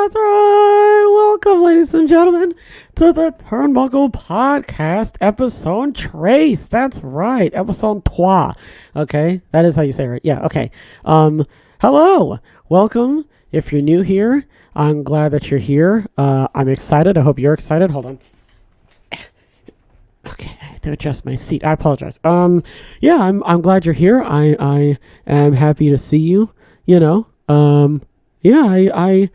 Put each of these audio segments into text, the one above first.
That's right. Welcome, ladies and gentlemen, to the Turnbuckle podcast, episode trace. That's right, episode trois. Okay, that is how you say it, right? Yeah. Okay. Hello. Welcome. If you're new here, I'm glad that you're here. I'm excited. I hope you're excited. Hold on. Okay, I have to adjust my seat. I apologize. Yeah, I'm glad you're here. I am happy to see you. Yeah, I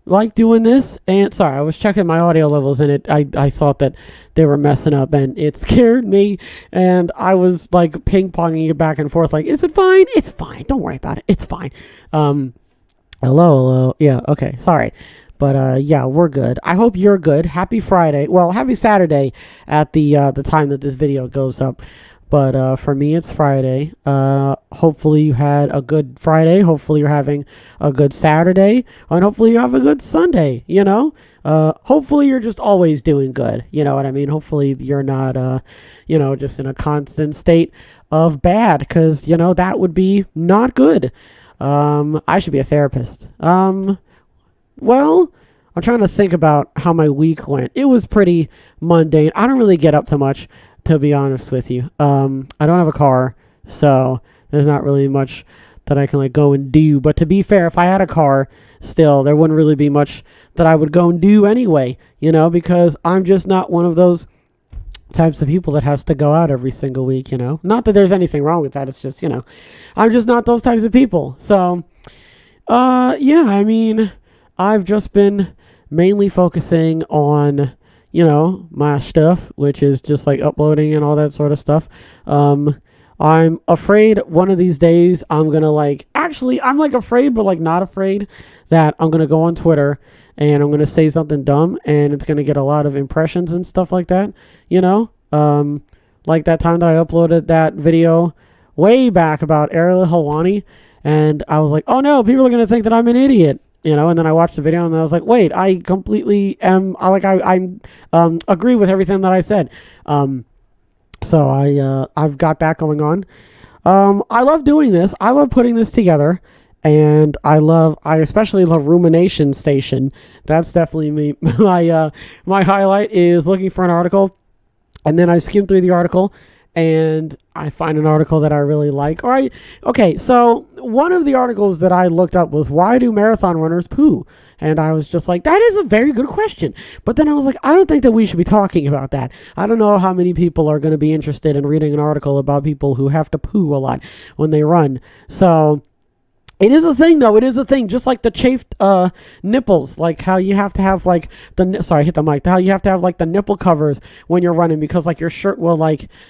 like doing this. And sorry, I was checking my audio levels, and I thought that they were messing up, and it scared me. And I was like ping-ponging it back and forth, like, is it fine? It's fine. Don't worry about it. It's fine. Hello. Yeah, okay. Sorry. But yeah, we're good. I hope you're good. Happy Friday. Well, happy Saturday at the time that this video goes up. But for me, it's Friday. Hopefully you had a good Friday. Hopefully you're having a good Saturday. And hopefully you have a good Sunday, Hopefully you're just always doing good. You know what I mean? Hopefully you're not, just in a constant state of bad. Because, that would be not good. I should be a therapist. Well, I'm trying to think about how my week went. It was pretty mundane. I don't really get up to much, to be honest with you. I don't have a car, so there's not really much that I can go and do. But to be fair, if I had a car, still, there wouldn't really be much that I would go and do anyway, because I'm just not one of those types of people that has to go out every single week, Not that there's anything wrong with that. It's just, I'm just not those types of people. So, yeah, I mean, I've just been mainly focusing on, my stuff, which is just uploading and all that sort of stuff. I'm afraid one of these days I'm going to actually, I'm afraid, but not afraid that I'm going to go on Twitter and I'm going to say something dumb and it's going to get a lot of impressions and stuff like that, like that time that I uploaded that video way back about Ariel Helwani, and I was like, oh no, people are going to think that I'm an idiot. And then I watched the video and I was like, wait, I completely am, I agree with everything that I said. So I've got that going on. I love doing this. I love putting this together, and I especially love Rumination Station. That's definitely me. My highlight is looking for an article, and then I skim through the article, and I find an article that I really like. Okay, so one of the articles that I looked up was, why do marathon runners poo? And I was just like, that is a very good question. But then I was like, I don't think that we should be talking about that. I don't know how many people are going to be interested in reading an article about people who have to poo a lot when they run. So it is a thing, though. It is a thing. Just like the chafed nipples, like how you have to have sorry, I hit the mic. How you have to have the nipple covers when you're running, because your shirt will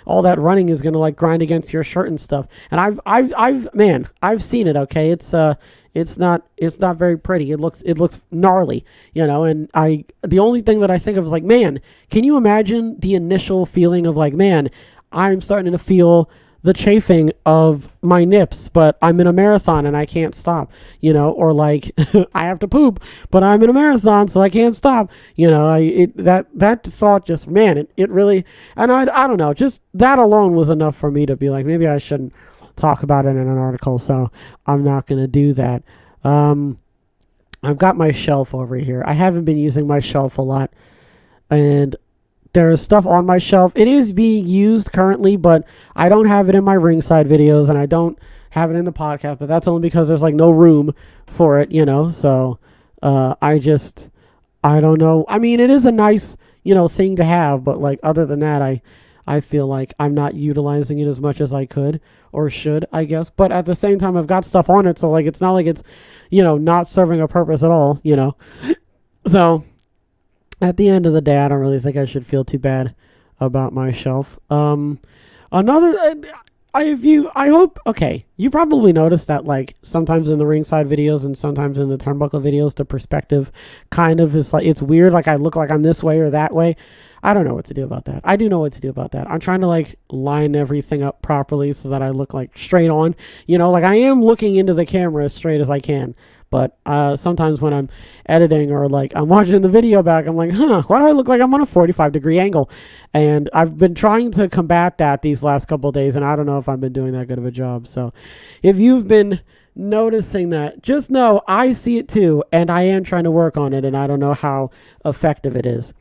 all that running is gonna grind against your shirt and stuff. And I've seen it. Okay, it's not very pretty. It looks gnarly, And the only thing that I think of is man, can you imagine the initial feeling of man, I'm starting to feel the chafing of my nips, but I'm in a marathon and I can't stop, or I have to poop, but I'm in a marathon, so I can't stop, that thought just, man, it really, and I don't know, just that alone was enough for me to be maybe I shouldn't talk about it in an article, so I'm not going to do that. I've got my shelf over here. I haven't been using my shelf a lot, and there's stuff on my shelf. It is being used currently, but I don't have it in my ringside videos, and I don't have it in the podcast, but that's only because there's no room for it, so I don't know. I mean, it is a nice, thing to have, but other than that, I feel like I'm not utilizing it as much as I could or should, I guess. But at the same time, I've got stuff on it, so it's not like it's, not serving a purpose at all, So at the end of the day, I don't really think I should feel too bad about my shelf. Okay, you probably noticed that sometimes in the ringside videos and sometimes in the Turnbuckle videos, the perspective kind of is it's weird. I look like I'm this way or that way. I don't know what to do about that. I do know what to do about that. I'm trying to line everything up properly so that I look straight on, I am looking into the camera as straight as I can. But sometimes when I'm editing or I'm watching the video back, I'm like, why do I look like I'm on a 45-degree angle? And I've been trying to combat that these last couple of days, and I don't know if I've been doing that good of a job. So if you've been noticing that. Just know I see it too, and I am trying to work on it, and I don't know how effective it is.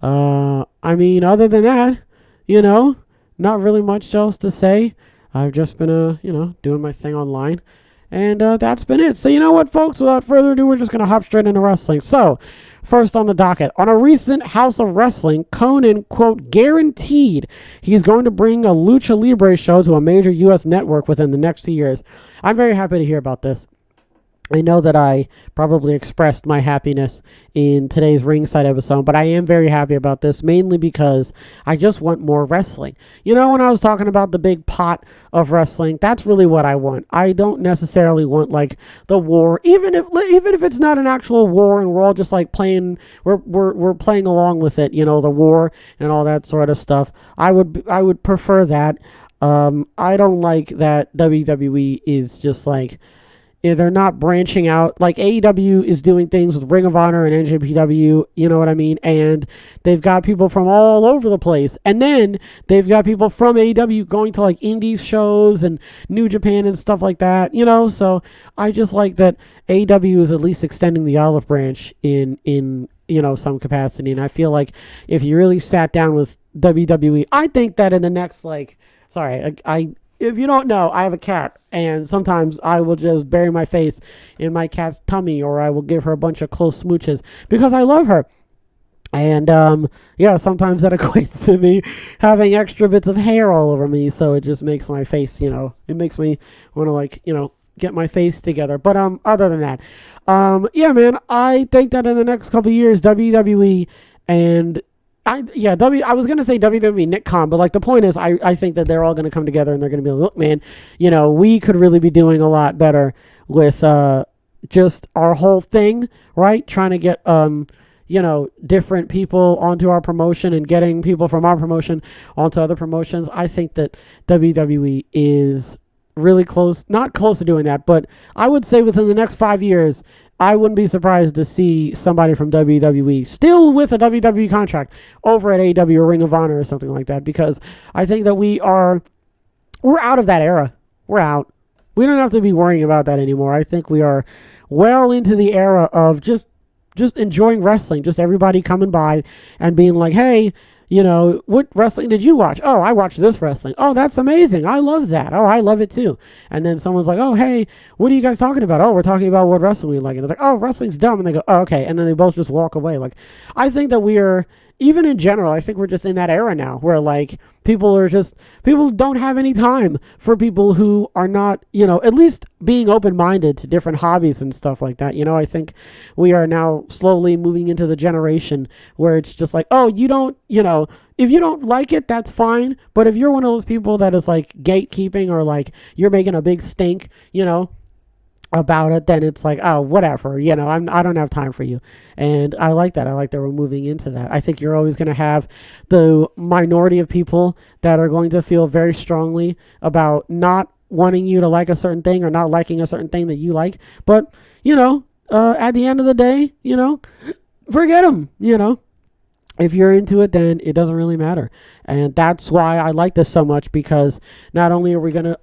I mean, other than that, you know, not really much else to say. I've just been, doing my thing online. And that's been it. So, you know what, folks? Without further ado, we're just going to hop straight into wrestling. So, first on the docket. On a recent House of Wrestling, Conan, quote, guaranteed he's going to bring a Lucha Libre show to a major U.S. network within the next 2 years. I'm very happy to hear about this. I know that I probably expressed my happiness in today's ringside episode, but I am very happy about this, mainly because I just want more wrestling. You know, when I was talking about the big pot of wrestling, that's really what I want. I don't necessarily want like the war, even if it's not an actual war and we're all just like playing, we're playing along with it. You know, the war and all that sort of stuff. I would prefer that. I don't like that WWE is just like, they're not branching out. Like AEW is doing things with Ring of Honor and NJPW, you know what I mean? And they've got people from all over the place. And then they've got people from AEW going to like indies shows and New Japan and stuff like that, you know? So I just like that AEW is at least extending the olive branch in some capacity. And I feel like if you really sat down with WWE, I think that in the next if you don't know, I have a cat, and sometimes I will just bury my face in my cat's tummy, or I will give her a bunch of close smooches because I love her. And, sometimes that equates to me having extra bits of hair all over me, so it just makes my face, it makes me want to, get my face together. But, other than that, man, I think that in the next couple of years, WWE and I was going to say WWE Nickcom, but like the point is I think that they're all going to come together and they're going to be like, look, man, we could really be doing a lot better with just our whole thing, right? Trying to get, different people onto our promotion and getting people from our promotion onto other promotions. I think that WWE is really not close to doing that, but I would say within the next 5 years, I wouldn't be surprised to see somebody from WWE still with a WWE contract over at AEW or Ring of Honor or something like that, because I think that we're out of that era. We're out. We don't have to be worrying about that anymore. I think we are well into the era of just enjoying wrestling, just everybody coming by and being like, hey, what wrestling did you watch? Oh, I watched this wrestling. Oh, that's amazing. I love that. Oh, I love it too. And then someone's like, oh, hey, what are you guys talking about? Oh, we're talking about what wrestling we like. And it's like, oh, wrestling's dumb. And they go, oh, okay. And then they both just walk away. Like, I think that even in general, I think we're just in that era now where like people don't have any time for people who are not, at least being open-minded to different hobbies and stuff like that. I think we are now slowly moving into the generation where it's just like, oh, you don't, if you don't like it, that's fine. But if you're one of those people that is like gatekeeping or like you're making a big stink, about it, then it's like, oh, whatever, I don't have time for you. And I like that. I like that we're moving into that. I think you're always going to have the minority of people that are going to feel very strongly about not wanting you to like a certain thing or not liking a certain thing that you like. But, at the end of the day, forget them, If you're into it, then it doesn't really matter. And that's why I like this so much, because not only are we going to,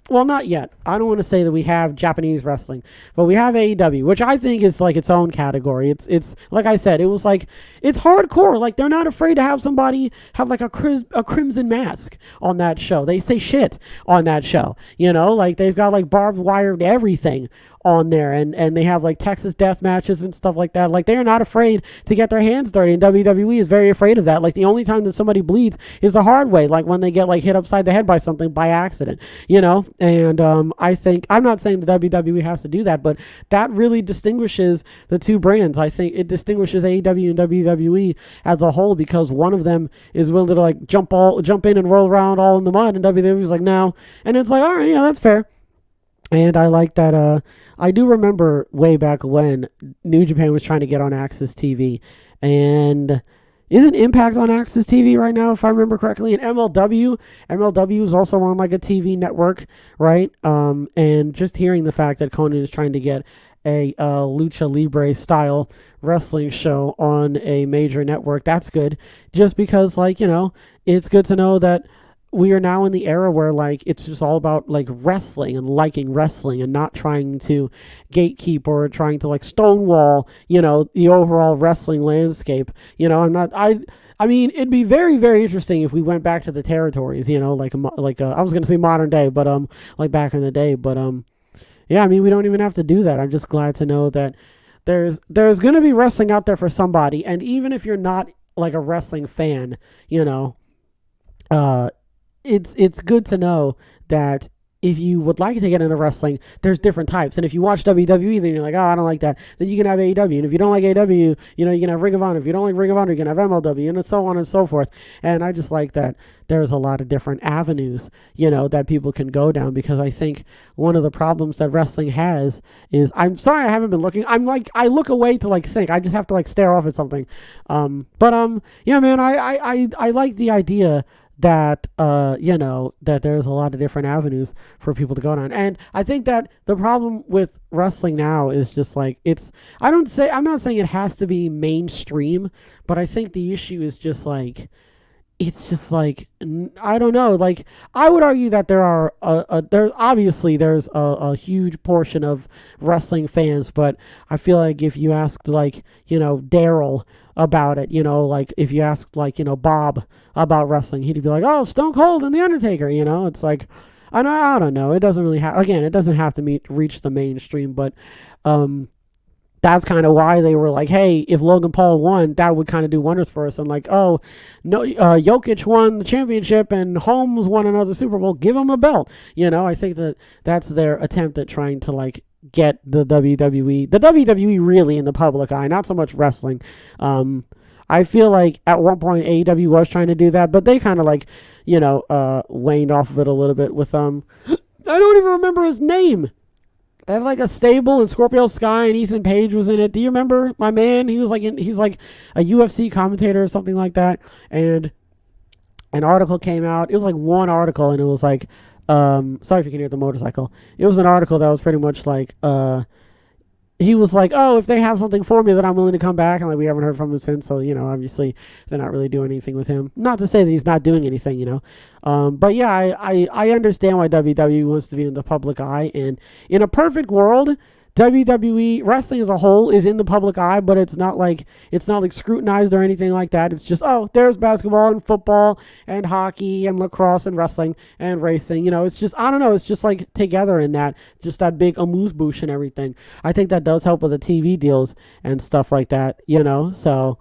not yet. I don't want to say that we have Japanese wrestling, but we have AEW, which I think is like its own category. It's like I said, it's hardcore. Like they're not afraid to have somebody have like a crimson mask on that show. They say shit on that show, like they've got like barbed wire everything on there, and they have like Texas death matches and stuff like that. Like they are not afraid to get their hands dirty, and WWE is very afraid of that. Like the only time that somebody bleeds is the hard way, like when they get like hit upside the head by something by accident, and I think, I'm not saying the WWE has to do that, but that really distinguishes the two brands. I think it distinguishes AEW and WWE as a whole, because one of them is willing to like jump in and roll around all in the mud, and WWE is like, no. And it's like, all right, yeah, that's fair. And I like that. I do remember way back when New Japan was trying to get on Access TV, and isn't Impact on Access TV right now, if I remember correctly? And MLW is also on like a TV network, right? And just hearing the fact that Conan is trying to get a Lucha Libre style wrestling show on a major network, that's good. Just because, like, it's good to know that we are now in the era where like it's just all about like wrestling and liking wrestling and not trying to gatekeep or trying to like stonewall, the overall wrestling landscape. I mean, it'd be very, very interesting if we went back to the territories, I was gonna say modern day, but like back in the day, but yeah, I mean, we don't even have to do that. I'm just glad to know that there's gonna be wrestling out there for somebody, and even if you're not like a wrestling fan, uh, it's good to know that if you would like to get into wrestling, there's different types. And if you watch WWE, then you're like, oh, I don't like that. Then you can have AEW. And if you don't like AEW, you can have Ring of Honor. If you don't like Ring of Honor, you can have MLW, and so on and so forth. And I just like that there's a lot of different avenues, that people can go down, because I think one of the problems that wrestling has is, I'm sorry I haven't been looking. I'm like, I look away to like think. I just have to like stare off at something. Yeah, man, I like the idea that that there's a lot of different avenues for people to go down. And I think that the problem with wrestling now is just like, I'm not saying it has to be mainstream, but I think the issue is just like, it's just like, I don't know, like I would argue that there's a huge portion of wrestling fans, but I feel like if you asked like Daryl about it, like if you asked like Bob about wrestling, he'd be like, oh, Stone Cold and the Undertaker. It's like, I don't know, it doesn't really it doesn't have to reach the mainstream, but that's kind of why they were like, hey, if Logan Paul won, that would kind of do wonders for us. And like, oh, no, Jokic won the championship and Holmes won another Super Bowl, give him a belt. I think that's their attempt at trying to like get the WWE really in the public eye, not so much wrestling. I feel like at one point AEW was trying to do that, but they kind of like, waned off of it a little bit with I don't even remember his name. They have like a stable, and Scorpio Sky and Ethan Page was in it. Do you remember my man? He's like a UFC commentator or something like that. And an article came out. It was like one article, and it was like, sorry if you can hear the motorcycle. It was an article that was pretty much like, he was like, oh, if they have something for me, then I'm willing to come back. And like, we haven't heard from him since. So, obviously they're not really doing anything with him. Not to say that he's not doing anything, but yeah, I understand why WWE wants to be in the public eye. And in a perfect world, WWE wrestling as a whole is in the public eye, but it's not like scrutinized or anything like that. It's just, oh, there's basketball and football and hockey and lacrosse and wrestling and racing. It's just, I don't know, it's just like together in that, just that big amuse-bouche and everything. I think that does help with the TV deals and stuff like that, so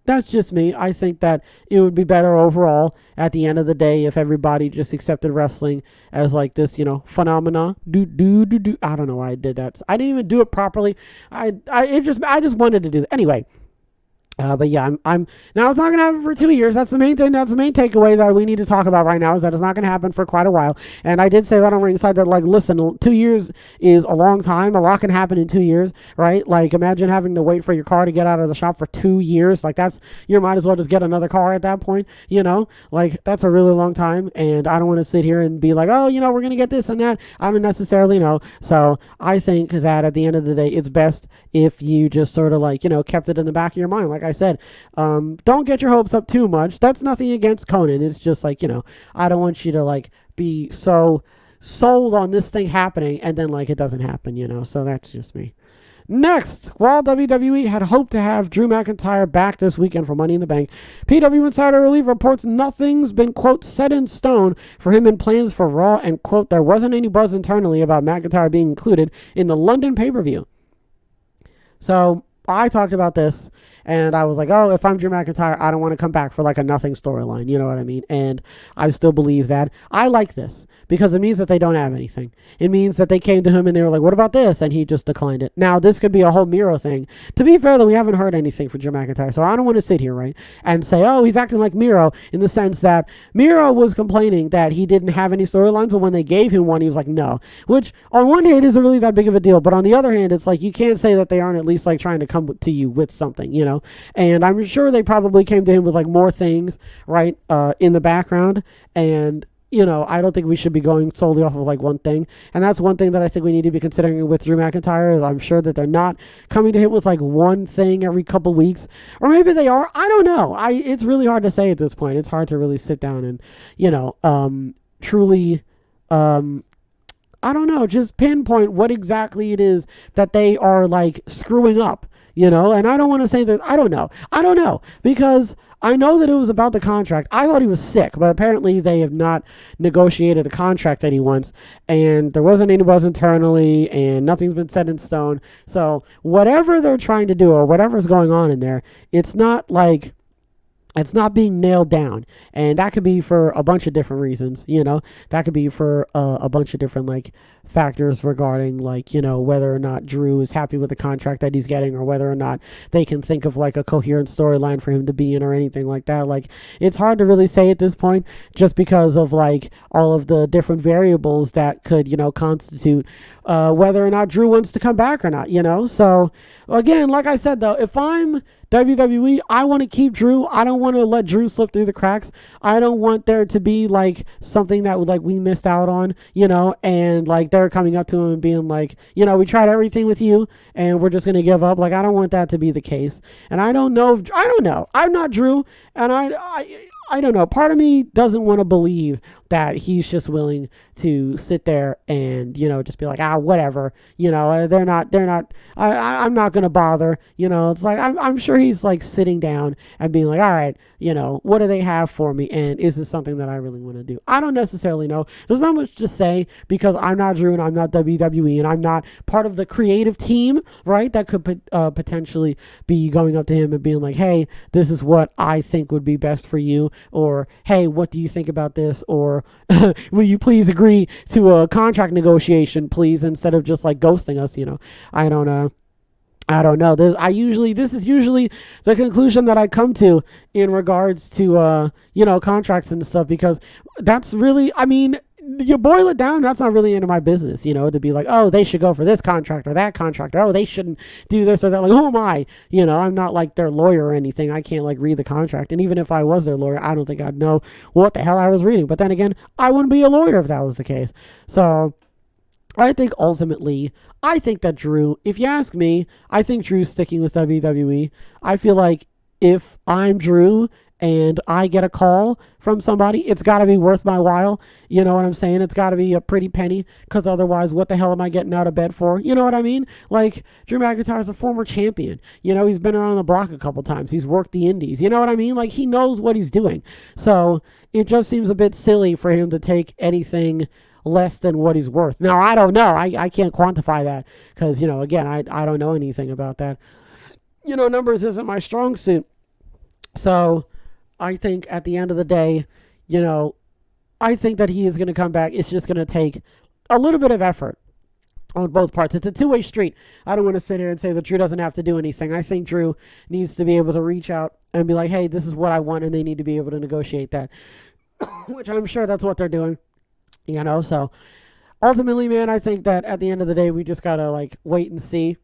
that's just me. I think that it would be better overall at the end of the day if everybody just accepted wrestling as like this, phenomena. I don't know why I did that. I didn't even do it properly. I just wanted to do that. Anyway. But yeah, I'm now. It's not gonna happen for 2 years. That's the main thing. That's the main takeaway that we need to talk about right now, is that it's not gonna happen for quite a while. And I did say that on Ringside, that like, listen, 2 years is a long time. A lot can happen in 2 years, right? Like, imagine having to wait for your car to get out of the shop for 2 years. Like, you might as well just get another car at that point. Like, that's a really long time. And I don't want to sit here and be like, oh, we're gonna get this and that. I don't necessarily know. So I think that at the end of the day, it's best if you just sort of like, kept it in the back of your mind. Like I said, don't get your hopes up too much. That's nothing against Conan. It's just like, I don't want you to like be so sold on this thing happening and then like it doesn't happen, so that's just me. Next, while WWE had hoped to have Drew McIntyre back this weekend for Money in the Bank, PW Insider Relief reports nothing's been, quote, set in stone for him in plans for Raw, and, quote, there wasn't any buzz internally about McIntyre being included in the London pay-per-view. So I talked about this, and I was like, oh, if I'm Drew McIntyre, I don't want to come back for like a nothing storyline. You know what I mean? And I still believe that. I like this because it means that they don't have anything. It means that they came to him and they were like, what about this? And he just declined it. Now, this could be a whole Miro thing. To be fair, though, we haven't heard anything from Drew McIntyre, so I don't want to sit here, right, and say, oh, he's acting like Miro, in the sense that Miro was complaining that he didn't have any storylines, but when they gave him one, he was like, no. Which, on one hand, isn't really that big of a deal, but on the other hand, it's like, you can't say that they aren't at least like trying to come to you with something, and I'm sure they probably came to him with like more things, right, in the background, and I don't think we should be going solely off of like one thing. And that's one thing that I think we need to be considering with Drew McIntyre is I'm sure that they're not coming to him with like one thing every couple weeks. Or maybe they are. I don't know. It's really hard to say at this point. It's hard to really sit down and, truly I don't know, just pinpoint what exactly it is that they are like screwing up, and I don't want to say that, I don't know, because I know that it was about the contract. I thought he was sick, but apparently they have not negotiated a contract that he wants, and there wasn't any buzz internally, and nothing's been set in stone. So whatever they're trying to do or whatever's going on in there, it's not being nailed down, and that could be for a bunch of different reasons. That could be for a bunch of different like factors regarding like whether or not Drew is happy with the contract that he's getting, or whether or not they can think of like a coherent storyline for him to be in, or anything like that. Like, it's hard to really say at this point, just because of like all of the different variables that could constitute whether or not Drew wants to come back or not. So again, like I said though, if I'm WWE, I want to keep Drew. I don't want to let Drew slip through the cracks. I don't want there to be like something that like we missed out on, and like they're coming up to him and being like, we tried everything with you and we're just going to give up. Like, I don't want that to be the case. And I don't know. I'm not Drew, and I don't know. Part of me doesn't want to believe that he's just willing to sit there and, just be like, whatever, they're not, I'm not going to bother, it's like, I'm sure he's like sitting down and being like, all right, what do they have for me? And is this something that I really want to do? I don't necessarily know. There's not much to say because I'm not Drew and I'm not WWE and I'm not part of the creative team, right? That could potentially be going up to him and being like, hey, this is what I think would be best for you. Or, hey, what do you think about this? Or will you please agree to a contract negotiation, please, instead of just like ghosting us? I don't know. This is usually the conclusion that I come to in regards to contracts and stuff, because that's really, you boil it down, that's not really into my business, to be like, oh, they should go for this contract or that contract, or oh, they shouldn't do this or that. Like, who am I? I'm not like their lawyer or anything. I can't like read the contract. And even if I was their lawyer, I don't think I'd know what the hell I was reading. But then again, I wouldn't be a lawyer if that was the case. So I think ultimately, that Drew, if you ask me, I think Drew's sticking with WWE. I feel like if I'm Drew and I get a call from somebody, it's got to be worth my while. You know what I'm saying? It's got to be a pretty penny, because otherwise, what the hell am I getting out of bed for? You know what I mean? Like, Drew McIntyre's a former champion. He's been around the block a couple times. He's worked the indies. You know what I mean? Like, he knows what he's doing. So it just seems a bit silly for him to take anything less than what he's worth. Now, I don't know. I can't quantify that because, again, I don't know anything about that. Numbers isn't my strong suit. So I think at the end of the day, I think that he is going to come back. It's just going to take a little bit of effort on both parts. It's a two-way street. I don't want to sit here and say that Drew doesn't have to do anything. I think Drew needs to be able to reach out and be like, hey, this is what I want, and they need to be able to negotiate that, which I'm sure that's what they're doing. So ultimately, man, I think that at the end of the day, we just gotta like wait and see,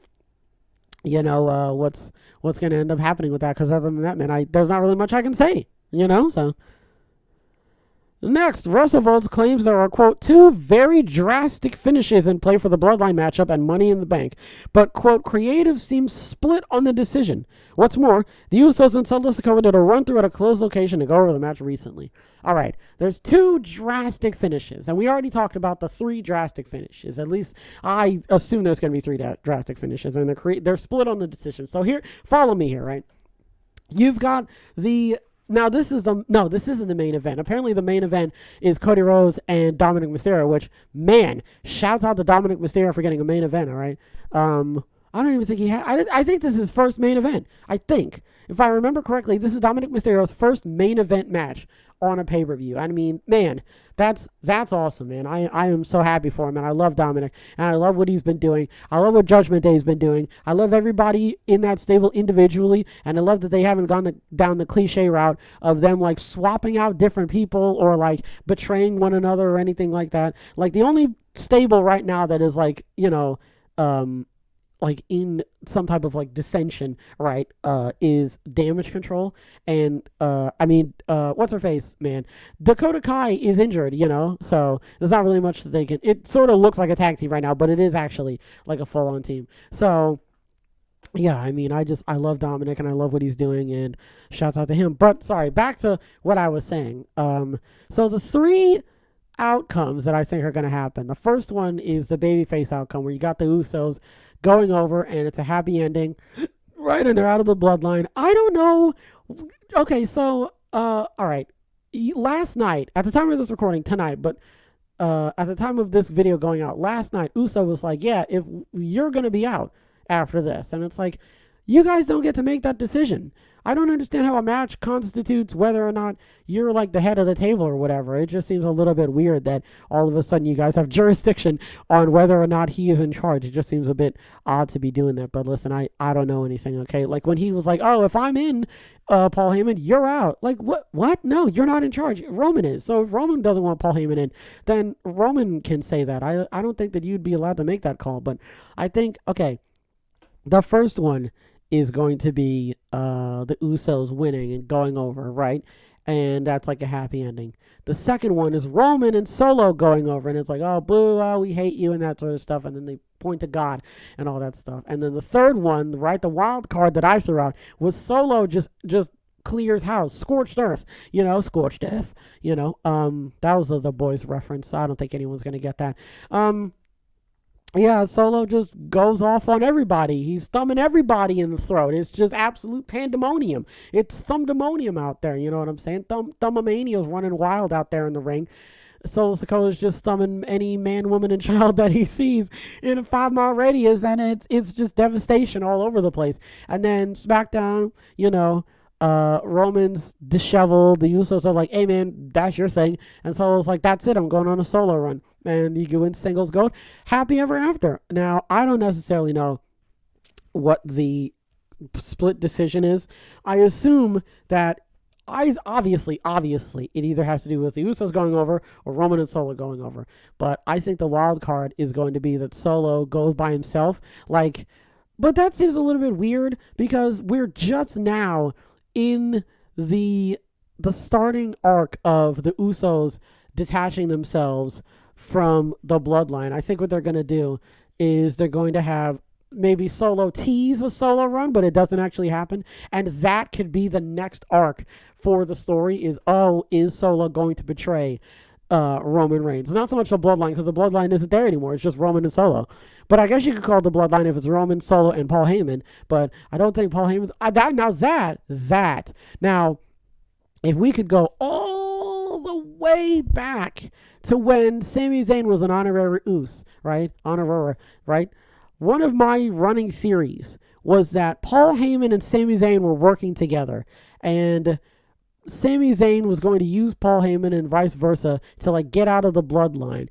what's gonna end up happening with that. Because other than that, man, there's not really much I can say, So next, WrestleVotes claims there are, quote, two very drastic finishes in play for the Bloodline matchup and Money in the Bank, but, quote, creative seems split on the decision. What's more, the Usos and Solo Sikoa did a run-through at a closed location to go over the match recently. All right, there's two drastic finishes, and we already talked about the three drastic finishes. At least I assume there's going to be three drastic finishes, and they're split on the decision. So here, follow me here, right? You've got the... Now, this isn't the main event. Apparently, the main event is Cody Rhodes and Dominic Mysterio, which, man, shouts out to Dominic Mysterio for getting a main event, all right? I don't even think he had... I think this is his first main event. I think. If I remember correctly, this is Dominic Mysterio's first main event match on a pay-per-view. I mean, man, that's awesome, man. I am so happy for him, and I love Dominic, and I love what he's been doing. I love what Judgment Day's been doing. I love everybody in that stable individually, and I love that they haven't gone down the cliche route of them, like, swapping out different people or, like, betraying one another or anything like that. Like, the only stable right now that is, like, like in some type of like dissension, right, is damage control. And what's her face, man? Dakota Kai is injured, so there's not really much that they can. It sort of looks like a tag team right now, but it is actually like a full on team. So yeah, I love Dominic and I love what he's doing, and shouts out to him. But sorry, back to what I was saying. So the three outcomes that I think are going to happen. The first one is the babyface outcome, where you got the Usos going over, and it's a happy ending, right? And they're out of the bloodline. I don't know. Okay, so all right. Last night, at the time of this recording tonight, but at the time of this video going out last night, Uso was like, "Yeah, if you're going to be out after this," and it's like, you guys don't get to make that decision. I don't understand how a match constitutes whether or not you're like the head of the table or whatever. It just seems a little bit weird that all of a sudden you guys have jurisdiction on whether or not he is in charge. It just seems a bit odd to be doing that. But listen, I don't know anything, okay? Like when he was like, "Oh, if I'm in, Paul Heyman, you're out." Like, what? No, you're not in charge. Roman is. So if Roman doesn't want Paul Heyman in, then Roman can say that. I don't think that you'd be allowed to make that call. But I think, okay, the first one is going to be the Usos winning and going over, right? And that's like a happy ending. The second one is Roman and Solo going over, and it's like, "Oh, boo, oh, we hate you," and that sort of stuff. And then they point to God and all that stuff. And then the third one, right, the wild card that I threw out was Solo just clears house, scorched earth, scorched earth, that was the boys reference. So I don't think anyone's gonna get that. Yeah, Solo just goes off on everybody. He's thumbing everybody in the throat. It's just absolute pandemonium. It's thumbdemonium out there, you know what I'm saying? Thumbomania's running wild out there in the ring. Solo Sikoa's just thumbing any man, woman, and child that he sees in a 5-mile radius, and it's just devastation all over the place. And then SmackDown, Roman's disheveled. The Usos are like, "Hey man, that's your thing," and Solo's like, "That's it, I'm going on a solo run," and you go in singles gold, happy ever after. Now I don't necessarily know what the split decision is. I assume that obviously it either has to do with the Usos going over or Roman and Solo going over, but I think the wild card is going to be that Solo goes by himself. But that seems a little bit weird because we're just now in the starting arc of the Usos detaching themselves from the bloodline. I think what they're going to do is they're going to have maybe Solo tease a solo run, but it doesn't actually happen. And that could be the next arc for the story is Solo going to betray Roman Reigns? Not so much the bloodline, because the bloodline isn't there anymore. It's just Roman and Solo. But I guess you could call it the bloodline if it's Roman, Solo, and Paul Heyman. But I don't think Paul Heyman's... Now, if we could go all the way back to when Sami Zayn was an honorary Us, right? Right? One of my running theories was that Paul Heyman and Sami Zayn were working together, and Sami Zayn was going to use Paul Heyman and vice versa to get out of the bloodline,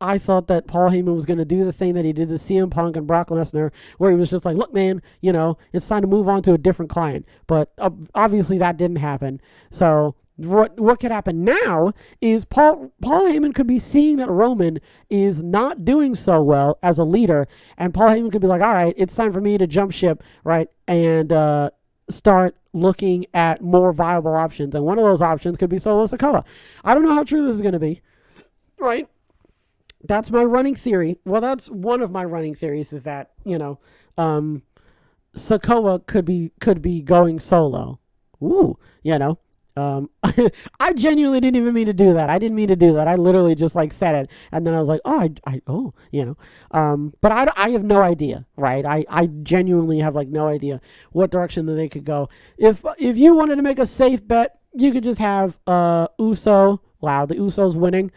I thought that Paul Heyman was going to do the thing that he did to CM Punk and Brock Lesnar, where he was just like, "Look, man, it's time to move on to a different client." But obviously that didn't happen. So what could happen now is Paul Heyman could be seeing that Roman is not doing so well as a leader, and Paul Heyman could be like, "All right, it's time for me to jump ship, right, and start looking at more viable options." And one of those options could be Solo Sikoa. I don't know how true this is going to be, right? That's my running theory. Well, that's one of my running theories, is that Sikoa could be going solo. Ooh, I genuinely didn't even mean to do that. I didn't mean to do that. I literally just said it, and then I was like, but I have no idea, right? I genuinely have no idea what direction that they could go. If you wanted to make a safe bet, you could just have the Usos winning,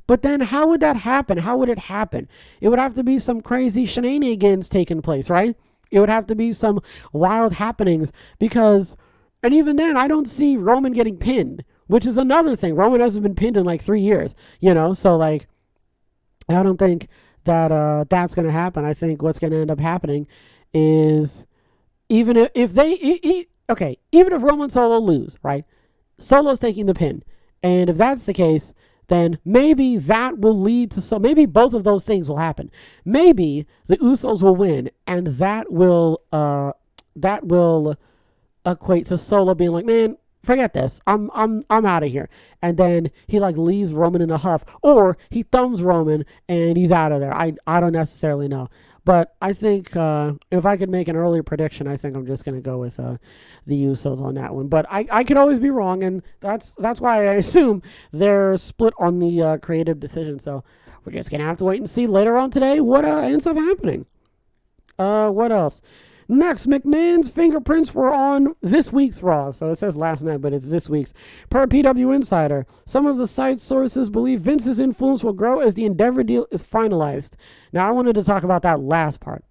But then how would that happen? How would it happen? It would have to be some crazy shenanigans taking place, right? It would have to be some wild happenings, because, and even then, I don't see Roman getting pinned, which is another thing. Roman hasn't been pinned in 3 years, so I don't think that that's going to happen. I think what's going to end up happening is, even if Roman Solo lose, right? Solo's taking the pin. And if that's the case, then maybe that will lead to maybe both of those things will happen. Maybe the Usos will win, and that will equate to Solo being like, man, forget this. I'm out of here. And then he like leaves Roman in a huff, or he thumbs Roman and he's out of there. I don't necessarily know. But I think if I could make an earlier prediction, I think I'm just going to go with the Usos on that one. But I could always be wrong, and that's why I assume they're split on the creative decision. So we're just going to have to wait and see later on today what ends up happening. What else? Next, McMahon's fingerprints were on this week's Raw. So it says last night, but it's this week's. Per PW Insider, some of the site sources believe Vince's influence will grow as the Endeavor deal is finalized. Now, I wanted to talk about that last part.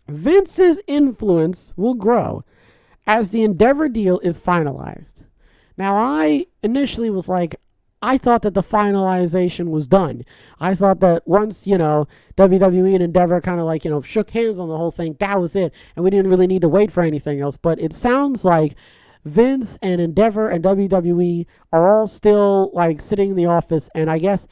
Vince's influence will grow as the Endeavor deal is finalized. Now, I initially was like, I thought that the finalization was done. I thought that once, WWE and Endeavor kind of like, shook hands on the whole thing, that was it. And we didn't really need to wait for anything else. But it sounds like Vince and Endeavor and WWE are all still like sitting in the office. And I guess,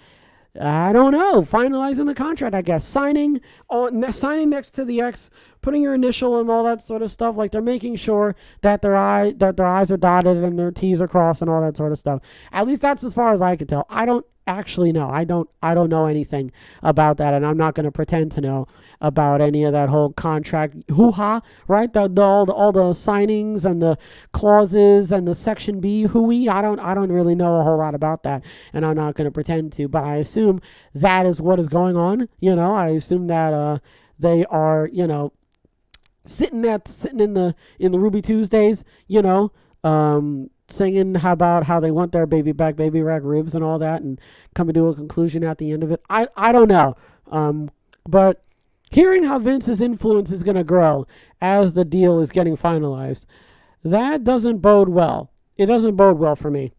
I don't know, finalizing the contract, I guess. Signing next to the X, putting your initial and all that sort of stuff. Like they're making sure that their I's are dotted and their T's are crossed and all that sort of stuff. At least that's as far as I can tell. I don't actually know. I don't know anything about that, and I'm not going to pretend to know about any of that whole contract hoo-ha, right? All the signings and the clauses and the Section B hooey. I don't really know a whole lot about that, and I'm not going to pretend to, but I assume that is what is going on. I assume that they are, sitting in the Ruby Tuesdays, singing about how they want their baby back ribs and all that, and coming to a conclusion at the end of it. I don't know. But hearing how Vince's influence is going to grow as the deal is getting finalized, that doesn't bode well. It doesn't bode well for me.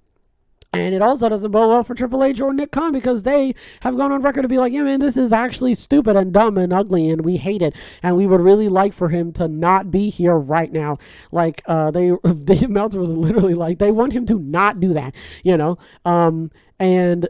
And it also doesn't bode well for Triple H or Nick Khan, because they have gone on record to be like, yeah, man, this is actually stupid and dumb and ugly, and we hate it. And we would really like for him to not be here right now. Like, Dave Meltzer was literally like, they want him to not do that, and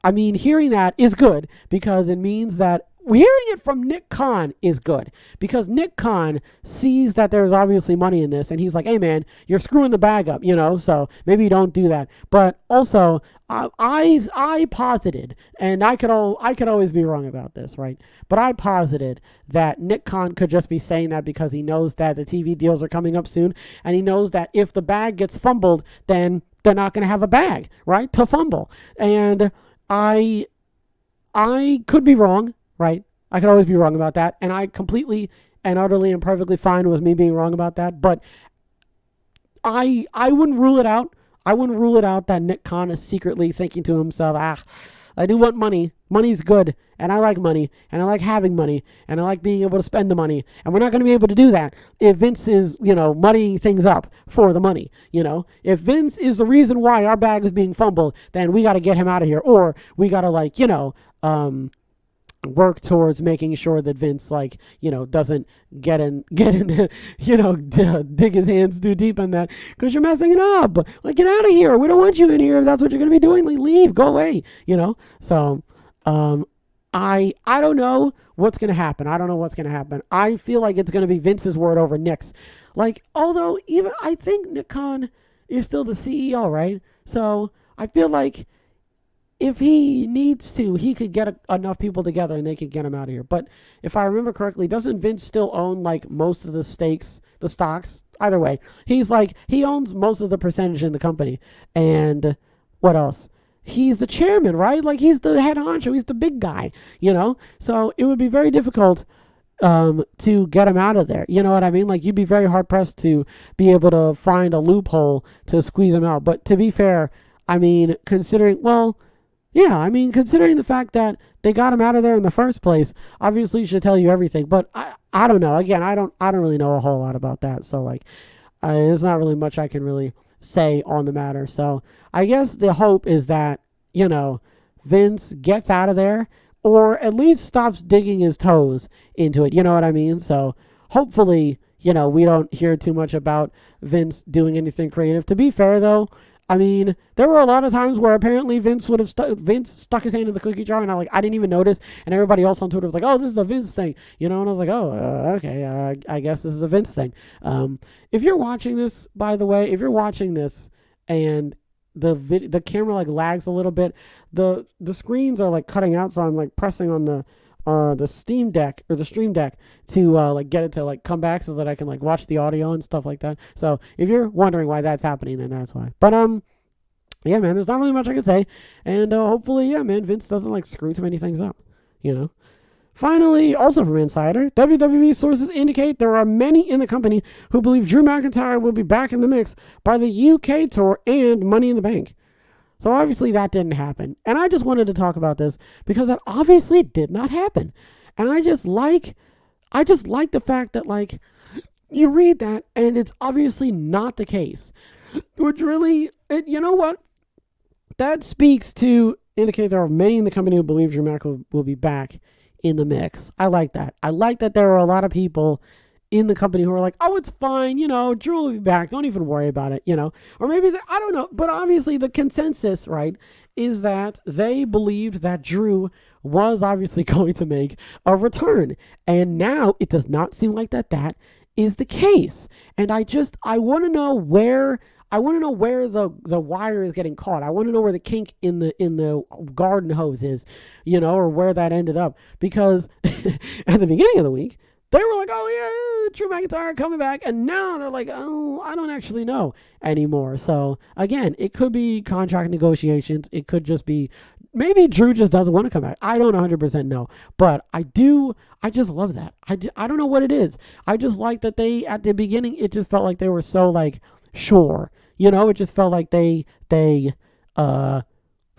I mean, hearing that is good, because it means that hearing it from Nick Khan is good, because Nick Khan sees that there's obviously money in this, and he's like, hey man, you're screwing the bag up, so maybe you don't do that. But also, I posited, and I could always be wrong about this, right? But I posited that Nick Khan could just be saying that because he knows that the TV deals are coming up soon, and he knows that if the bag gets fumbled, then they're not going to have a bag, right, to fumble. And I could be wrong, right? I could always be wrong about that. And I completely and utterly and perfectly fine with me being wrong about that. But I wouldn't rule it out. I wouldn't rule it out that Nick Khan is secretly thinking to himself, I do want money. Money's good. And I like money. And I like having money. And I like being able to spend the money. And we're not going to be able to do that if Vince is, muddying things up for the money. If Vince is the reason why our bag is being fumbled, then we got to get him out of here. Or we got to work towards making sure that Vince, doesn't get in, dig his hands too deep on that, because you're messing it up. Like, get out of here. We don't want you in here. If that's what you're going to be doing, leave, go away, So, I don't know what's going to happen. I don't know what's going to happen. I feel like it's going to be Vince's word over Nick's. Although even I think Nick Khan is still the CEO, right? So I feel like if he needs to, he could get enough people together and they could get him out of here. But if I remember correctly, doesn't Vince still own most of the stocks? Either way, he owns most of the percentage in the company. And what else? He's the chairman, right? He's the head honcho. He's the big guy, So it would be very difficult to get him out of there. You know what I mean? You'd be very hard pressed to be able to find a loophole to squeeze him out. But to be fair, I mean, considering the fact that they got him out of there in the first place, obviously should tell you everything. But I don't know. Again, I don't really know a whole lot about that. So there's not really much I can really say on the matter. So I guess the hope is that, Vince gets out of there, or at least stops digging his toes into it. You know what I mean? So hopefully, we don't hear too much about Vince doing anything creative. To be fair though, I mean, there were a lot of times where apparently Vince stuck his hand in the cookie jar, and I didn't even notice, and everybody else on Twitter was like, "Oh, this is a Vince thing," and I was like, "Oh, okay, I guess this is a Vince thing." If you're watching this, by the way, if you're watching this and the camera like lags a little bit, the screens are like cutting out, so I'm like pressing on the Steam Deck or the Stream Deck to like get it to like come back so that I can like watch the audio and stuff like that. So if you're wondering why that's happening, then that's why. But yeah, man, there's not really much I can say, and hopefully, yeah, man, Vince doesn't like screw too many things up, you know. Finally, also from Insider, WWE sources indicate there are many in the company who believe Drew McIntyre will be back in the mix by the UK tour and Money in the Bank. So obviously that didn't happen. And I just wanted to talk about this because that obviously did not happen. And I just like the fact that like you read that and it's obviously not the case. Which really, you know what? That speaks to indicate there are many in the company who believe Drew McIntyre will be back in the mix. I like that. I like that there are a lot of people in the company who are like, oh, it's fine, Drew will be back. Don't even worry about it, Or maybe, I don't know. But obviously the consensus, right, is that they believed that Drew was obviously going to make a return. And now it does not seem like that is the case. And I want to know where... the wire is getting caught. I want to know where the kink in the garden hose is, or where that ended up. Because at the beginning of the week, they were like, oh, yeah, Drew McIntyre coming back. And now they're like, oh, I don't actually know anymore. So, again, it could be contract negotiations. It could just be maybe Drew just doesn't want to come back. I don't 100% know. But I just love that. I don't know what it is. I just like that they, at the beginning, it just felt like they were so, like, sure. It just felt like they were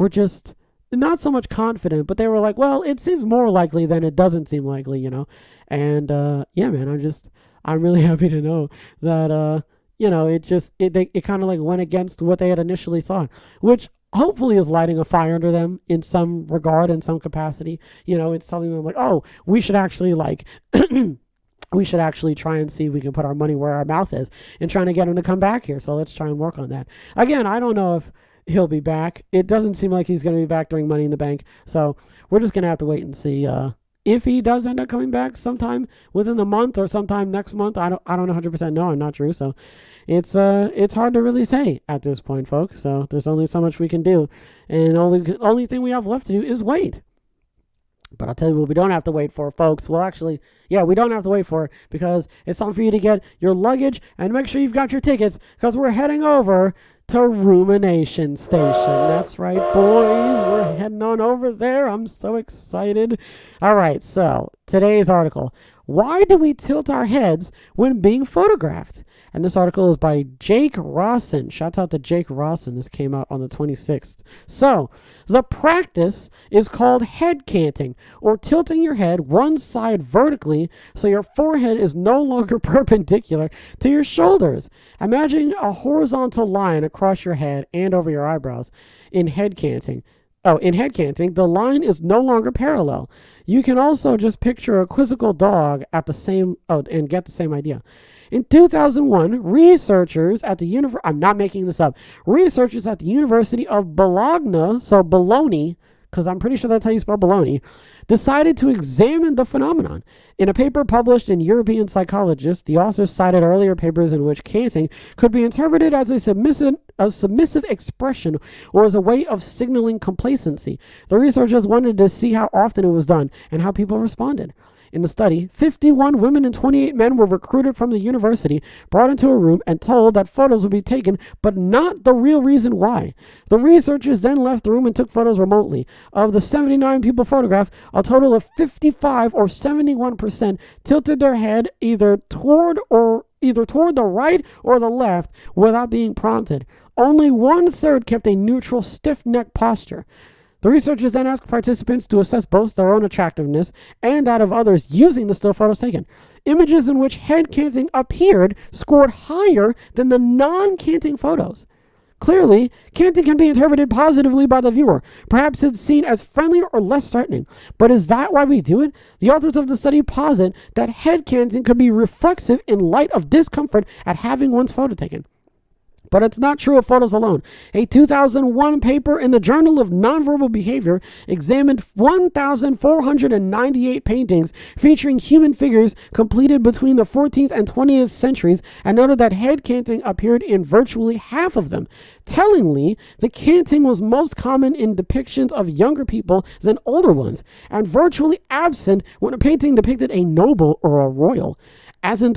just not so much confident, but they were like, well, it seems more likely than it doesn't seem likely, And yeah, man, I'm really happy to know that it kind of like went against what they had initially thought, which hopefully is lighting a fire under them in some regard, in some capacity. It's telling them like, oh, we should actually like we should actually try and see if we can put our money where our mouth is and trying to get him to come back here. So let's try and work on that. Again, I don't know if he'll be back. It doesn't seem like he's going to be back during Money in the Bank. So we're just going to have to wait and see if he does end up coming back sometime within the month or sometime next month. I don't 100% know. I'm not true. So it's hard to really say at this point, folks. So there's only so much we can do. And only thing we have left to do is wait. But I'll tell you what we don't have to wait for, folks. Well, actually, yeah, we don't have to wait for it because it's time for you to get your luggage and make sure you've got your tickets because we're heading over to Rumination Station. That's right, boys. We're heading on over there. I'm so excited. All right, so today's article. Why do we tilt our heads when being photographed? And this article is by Jake Rawson. Shout out to Jake Rawson. This came out on the 26th. So, the practice is called head canting, or tilting your head one side vertically so your forehead is no longer perpendicular to your shoulders. Imagine a horizontal line across your head and over your eyebrows. In head canting, the line is no longer parallel. You can also just picture a quizzical dog and get the same idea. In 2001, researchers at the I'm not making this up. Researchers at the University of Bologna, so Bologna, because I'm pretty sure that's how you spell Bologna, decided to examine the phenomenon. In a paper published in European Psychologist, the authors cited earlier papers in which canting could be interpreted as a submissive expression or as a way of signaling complacency. The researchers wanted to see how often it was done and how people responded. In the study, 51 women and 28 men were recruited from the university, brought into a room, and told that photos would be taken, but not the real reason why. The researchers then left the room and took photos remotely. Of the 79 people photographed, a total of 55 or 71% tilted their head either toward the right or the left without being prompted. Only 1/3 kept a neutral, stiff-neck posture. The researchers then asked participants to assess both their own attractiveness and that of others using the still photos taken. Images in which head canting appeared scored higher than the non-canting photos. Clearly, canting can be interpreted positively by the viewer. Perhaps it's seen as friendlier or less threatening. But is that why we do it? The authors of the study posit that head canting could be reflexive in light of discomfort at having one's photo taken. But it's not true of photos alone. A 2001 paper in the Journal of Nonverbal Behavior examined 1,498 paintings featuring human figures completed between the 14th and 20th centuries and noted that head canting appeared in virtually half of them. Tellingly, the canting was most common in depictions of younger people than older ones, and virtually absent when a painting depicted a noble or a royal. And in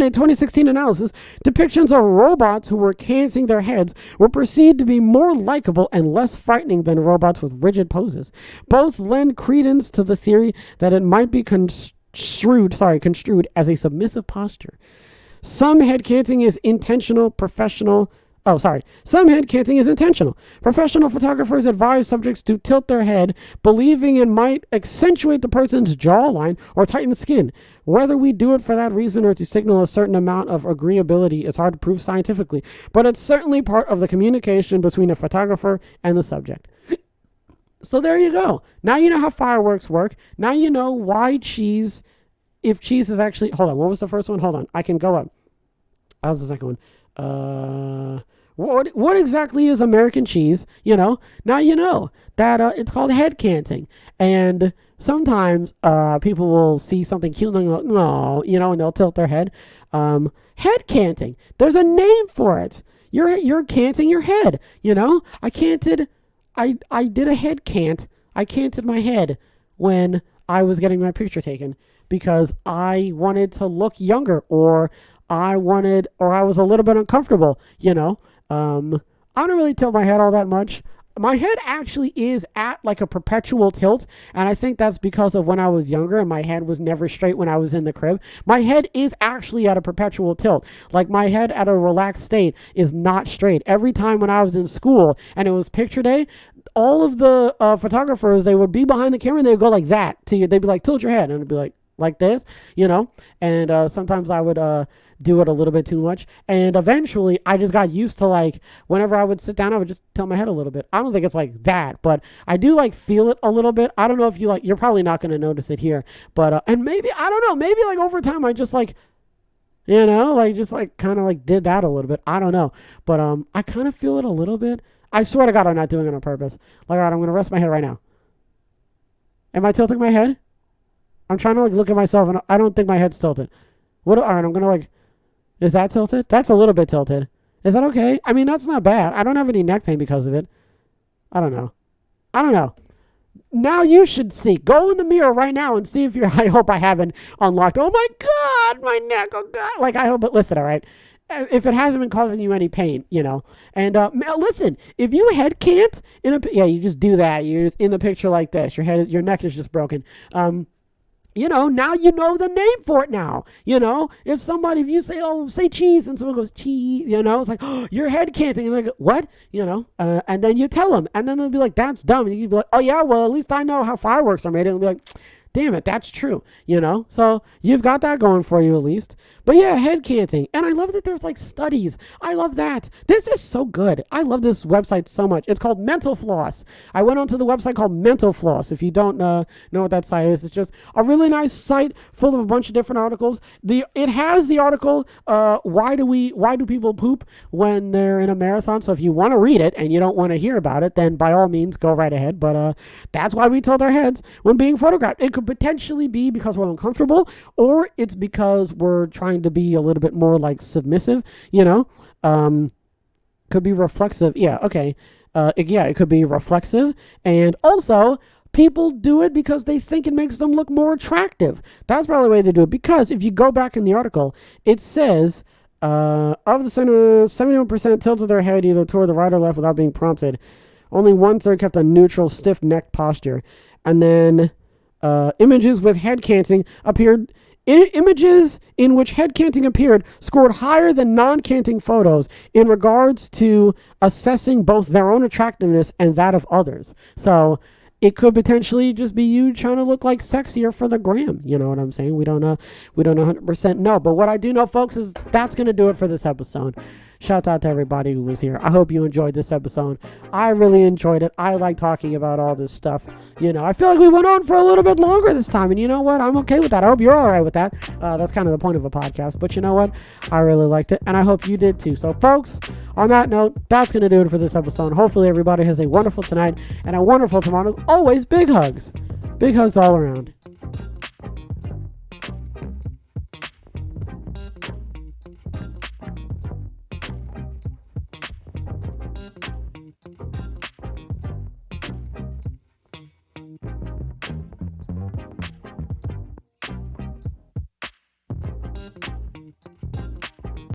a 2016 analysis, depictions of robots who were canting their heads were perceived to be more likable and less frightening than robots with rigid poses. Both lend credence to the theory that it might be construed as a submissive posture. Some head canting is intentional. Professional photographers advise subjects to tilt their head, believing it might accentuate the person's jawline or tighten the skin. Whether we do it for that reason or to signal a certain amount of agreeability is hard to prove scientifically, but it's certainly part of the communication between a photographer and the subject. So there you go. Now you know how fireworks work. Now you know why cheese, if cheese is actually, hold on, what was the first one? Hold on, I can go up. That was the second one. What exactly is American cheese? Now you know that it's called head canting. And sometimes people will see something cute and they'll go, no, and they'll tilt their head. Head canting. There's a name for it. You're canting your head. I did a head cant. I canted my head when I was getting my picture taken because I wanted to look younger, or I was a little bit uncomfortable, I don't really tilt my head all that much. My head actually is at like a perpetual tilt, and I think that's because of when I was younger and my head was never straight when I was in the crib. My head is actually at a perpetual tilt. Like my head at a relaxed state is not straight. Every time when I was in school and it was picture day, all of the photographers, they would be behind the camera and they would go like that to you. They'd be like, tilt your head, and it'd be like this, and sometimes I would do it a little bit too much, and eventually I just got used to whenever I would sit down I would just tilt my head a little bit. I don't think it's like that, but I do feel it a little bit. I don't know if you're probably not going to notice it here, but and maybe I don't know, maybe over time I just kind of did that a little bit. I don't know, but I kind of feel it a little bit. I swear to God I'm not doing it on purpose. All right, I'm going to rest my head right now. Am I tilting my head? I'm trying to look at myself and I don't think my head's tilted. All right, I'm going to is that tilted? That's a little bit tilted. Is that okay? I mean, that's not bad. I don't have any neck pain because of it. I don't know. Now you should see. Go in the mirror right now and see if I hope I haven't unlocked. Oh my God, my neck. Oh God. I hope, but listen, all right. If it hasn't been causing you any pain, and listen, if you head can't you just do that. You're just in the picture like this. Your neck is just broken. Now you know the name for it now. If you say cheese, and someone goes cheese, it's like, oh, your head canting. And they go, what? And then you tell them, and then they'll be like, that's dumb. And you'd be like, oh yeah, well, at least I know how fireworks are made. And they'll be like, damn it, that's true, So you've got that going for you at least. But yeah, head canting. And I love that there's studies. I love that. This is so good. I love this website so much. It's called Mental Floss. I went onto the website called Mental Floss. If you don't know what that site is, it's just a really nice site full of a bunch of different articles. It has the article, why do people poop when they're in a marathon? So if you want to read it and you don't want to hear about it, then by all means go right ahead. But that's why we tilt our heads when being photographed. It could potentially be because we're uncomfortable, or it's because we're trying to be a little bit more submissive, could be reflexive. Yeah. Okay. It could be reflexive. And also people do it because they think it makes them look more attractive. That's probably the way they do it, because if you go back in the article, it says, of the center, 71% tilted their head either toward the right or left without being prompted. Only 1/3 kept a neutral, stiff neck posture. And then images with head canting appeared. Images in which head canting appeared scored higher than non-canting photos in regards to assessing both their own attractiveness and that of others. So it could potentially just be you trying to look sexier for the gram. You know what I'm saying? We don't know 100% know. But what I do know, folks, is that's going to do it for this episode. Shout out to everybody who was here. I hope you enjoyed this episode. I really enjoyed it. I like talking about all this stuff. I feel like we went on for a little bit longer this time, and you know what? I'm okay with that. I hope you're all right with that. That's kind of the point of a podcast, but you know what? I really liked it, and I hope you did too. So, folks, on that note, that's going to do it for this episode. Hopefully, everybody has a wonderful tonight and a wonderful tomorrow. As always, big hugs. Big hugs all around.